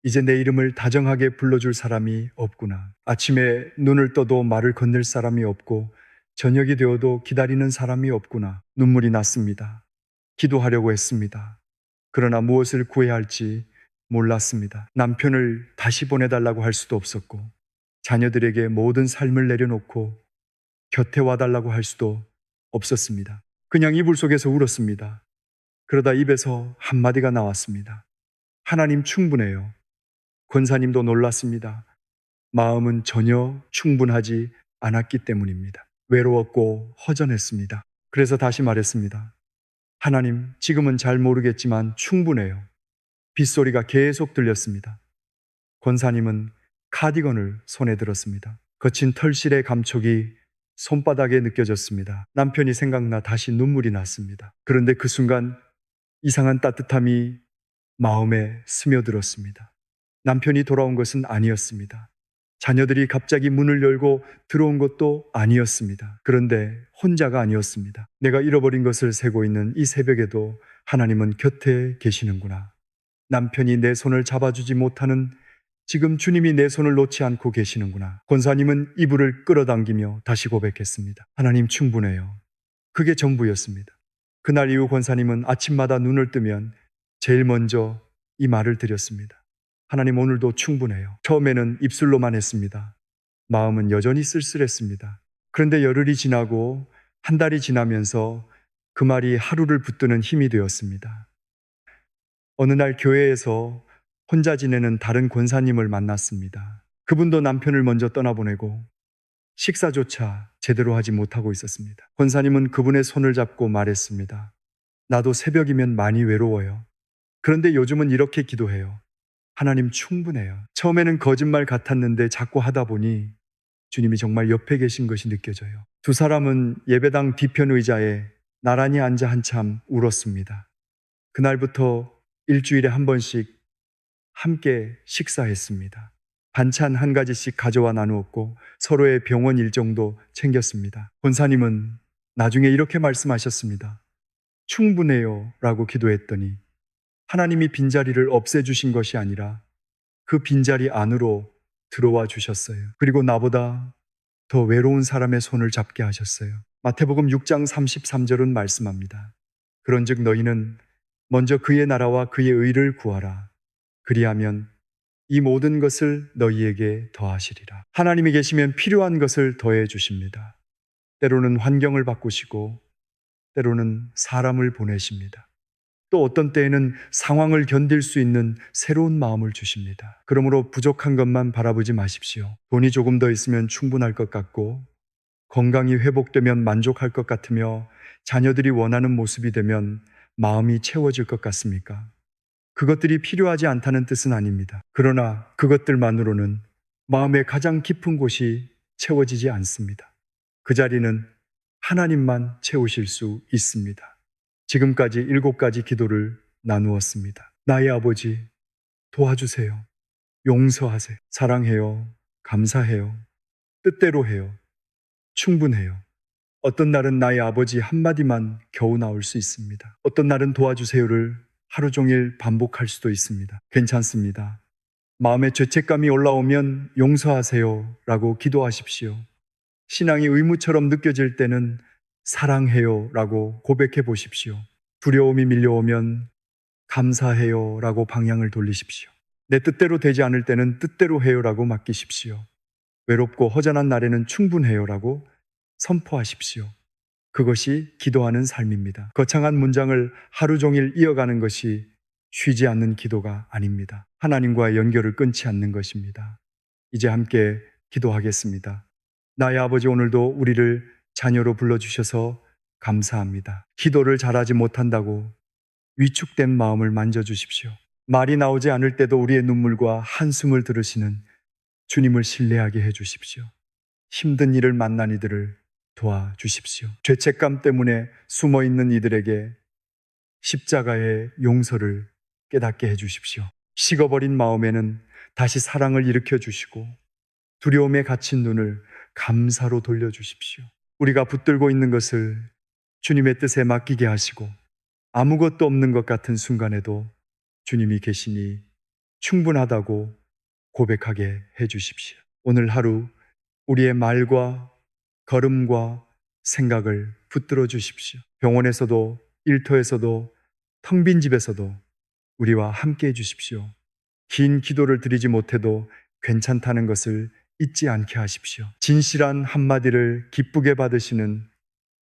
이제 내 이름을 다정하게 불러줄 사람이 없구나. 아침에 눈을 떠도 말을 건넬 사람이 없고 저녁이 되어도 기다리는 사람이 없구나. 눈물이 났습니다. 기도하려고 했습니다. 그러나 무엇을 구해야 할지 몰랐습니다. 남편을 다시 보내달라고 할 수도 없었고 자녀들에게 모든 삶을 내려놓고 곁에 와달라고 할 수도 없었습니다. 그냥 이불 속에서 울었습니다. 그러다 입에서 한마디가 나왔습니다. 하나님 충분해요. 권사님도 놀랐습니다. 마음은 전혀 충분하지 않았기 때문입니다. 외로웠고 허전했습니다. 그래서 다시 말했습니다. 하나님, 지금은 잘 모르겠지만 충분해요. 빗소리가 계속 들렸습니다. 권사님은 카디건을 손에 들었습니다. 거친 털실의 감촉이 손바닥에 느껴졌습니다. 남편이 생각나 다시 눈물이 났습니다. 그런데 그 순간 이상한 따뜻함이 마음에 스며들었습니다. 남편이 돌아온 것은 아니었습니다. 자녀들이 갑자기 문을 열고 들어온 것도 아니었습니다. 그런데 혼자가 아니었습니다. 내가 잃어버린 것을 세고 있는 이 새벽에도 하나님은 곁에 계시는구나. 남편이 내 손을 잡아주지 못하는 지금 주님이 내 손을 놓지 않고 계시는구나. 권사님은 이불을 끌어당기며 다시 고백했습니다. 하나님 충분해요. 그게 전부였습니다. 그날 이후 권사님은 아침마다 눈을 뜨면 제일 먼저 이 말을 드렸습니다. 하나님 오늘도 충분해요. 처음에는 입술로만 했습니다. 마음은 여전히 쓸쓸했습니다. 그런데 열흘이 지나고 한 달이 지나면서 그 말이 하루를 붙드는 힘이 되었습니다. 어느 날 교회에서 혼자 지내는 다른 권사님을 만났습니다. 그분도 남편을 먼저 떠나보내고 식사조차 제대로 하지 못하고 있었습니다. 권사님은 그분의 손을 잡고 말했습니다. 나도 새벽이면 많이 외로워요. 그런데 요즘은 이렇게 기도해요. 하나님 충분해요. 처음에는 거짓말 같았는데 자꾸 하다 보니 주님이 정말 옆에 계신 것이 느껴져요. 두 사람은 예배당 뒤편 의자에 나란히 앉아 한참 울었습니다. 그날부터 일주일에 한 번씩 함께 식사했습니다. 반찬 한 가지씩 가져와 나누었고 서로의 병원 일정도 챙겼습니다. 권사님은 나중에 이렇게 말씀하셨습니다. 충분해요 라고 기도했더니 하나님이 빈자리를 없애주신 것이 아니라 그 빈자리 안으로 들어와 주셨어요. 그리고 나보다 더 외로운 사람의 손을 잡게 하셨어요. 마태복음 6장 33절은 말씀합니다. 그런즉 너희는 먼저 그의 나라와 그의 의를 구하라. 그리하면 이 모든 것을 너희에게 더하시리라. 하나님이 계시면 필요한 것을 더해 주십니다. 때로는 환경을 바꾸시고 때로는 사람을 보내십니다. 또 어떤 때에는 상황을 견딜 수 있는 새로운 마음을 주십니다. 그러므로 부족한 것만 바라보지 마십시오. 돈이 조금 더 있으면 충분할 것 같고 건강이 회복되면 만족할 것 같으며 자녀들이 원하는 모습이 되면 마음이 채워질 것 같습니까? 그것들이 필요하지 않다는 뜻은 아닙니다. 그러나 그것들만으로는 마음의 가장 깊은 곳이 채워지지 않습니다. 그 자리는 하나님만 채우실 수 있습니다. 지금까지 7가지 기도를 나누었습니다. 나의 아버지, 도와주세요. 용서하세요. 사랑해요. 감사해요. 뜻대로 해요. 충분해요. 어떤 날은 나의 아버지 한마디만 겨우 나올 수 있습니다. 어떤 날은 도와주세요를 하루 종일 반복할 수도 있습니다. 괜찮습니다. 마음에 죄책감이 올라오면 용서하세요 라고 기도하십시오. 신앙이 의무처럼 느껴질 때는 사랑해요 라고 고백해 보십시오. 두려움이 밀려오면 감사해요 라고 방향을 돌리십시오. 내 뜻대로 되지 않을 때는 뜻대로 해요 라고 맡기십시오. 외롭고 허전한 날에는 충분해요 라고 선포하십시오. 그것이 기도하는 삶입니다. 거창한 문장을 하루 종일 이어가는 것이 쉬지 않는 기도가 아닙니다. 하나님과의 연결을 끊지 않는 것입니다. 이제 함께 기도하겠습니다. 나의 아버지, 오늘도 우리를 자녀로 불러주셔서 감사합니다. 기도를 잘하지 못한다고 위축된 마음을 만져주십시오. 말이 나오지 않을 때도 우리의 눈물과 한숨을 들으시는 주님을 신뢰하게 해주십시오. 힘든 일을 만난 이들을 도와주십시오. 죄책감 때문에 숨어있는 이들에게 십자가의 용서를 깨닫게 해주십시오. 식어버린 마음에는 다시 사랑을 일으켜 주시고 두려움에 갇힌 눈을 감사로 돌려주십시오. 우리가 붙들고 있는 것을 주님의 뜻에 맡기게 하시고 아무것도 없는 것 같은 순간에도 주님이 계시니 충분하다고 고백하게 해주십시오. 오늘 하루 우리의 말과 걸음과 생각을 붙들어 주십시오. 병원에서도 일터에서도 텅 빈 집에서도 우리와 함께 해 주십시오. 긴 기도를 드리지 못해도 괜찮다는 것을 잊지 않게 하십시오. 진실한 한마디를 기쁘게 받으시는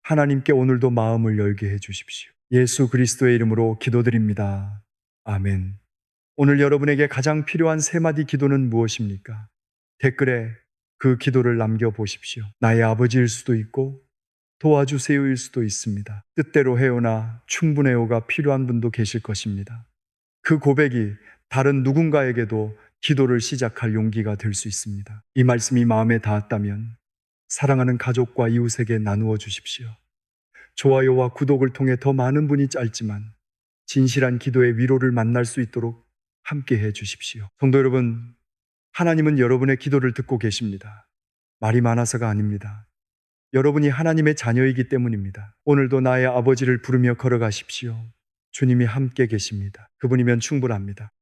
하나님께 오늘도 마음을 열게 해 주십시오. 예수 그리스도의 이름으로 기도드립니다. 아멘. 오늘 여러분에게 가장 필요한 3마디 기도는 무엇입니까? 댓글에 그 기도를 남겨보십시오. 나의 아버지일 수도 있고 도와주세요일 수도 있습니다. 뜻대로 해요나 충분해요가 필요한 분도 계실 것입니다. 그 고백이 다른 누군가에게도 기도를 시작할 용기가 될 수 있습니다. 이 말씀이 마음에 닿았다면 사랑하는 가족과 이웃에게 나누어 주십시오. 좋아요와 구독을 통해 더 많은 분이 짧지만 진실한 기도의 위로를 만날 수 있도록 함께 해 주십시오. 성도 여러분, 하나님은 여러분의 기도를 듣고 계십니다. 말이 많아서가 아닙니다. 여러분이 하나님의 자녀이기 때문입니다. 오늘도 나의 아버지를 부르며 걸어가십시오. 주님이 함께 계십니다. 그분이면 충분합니다.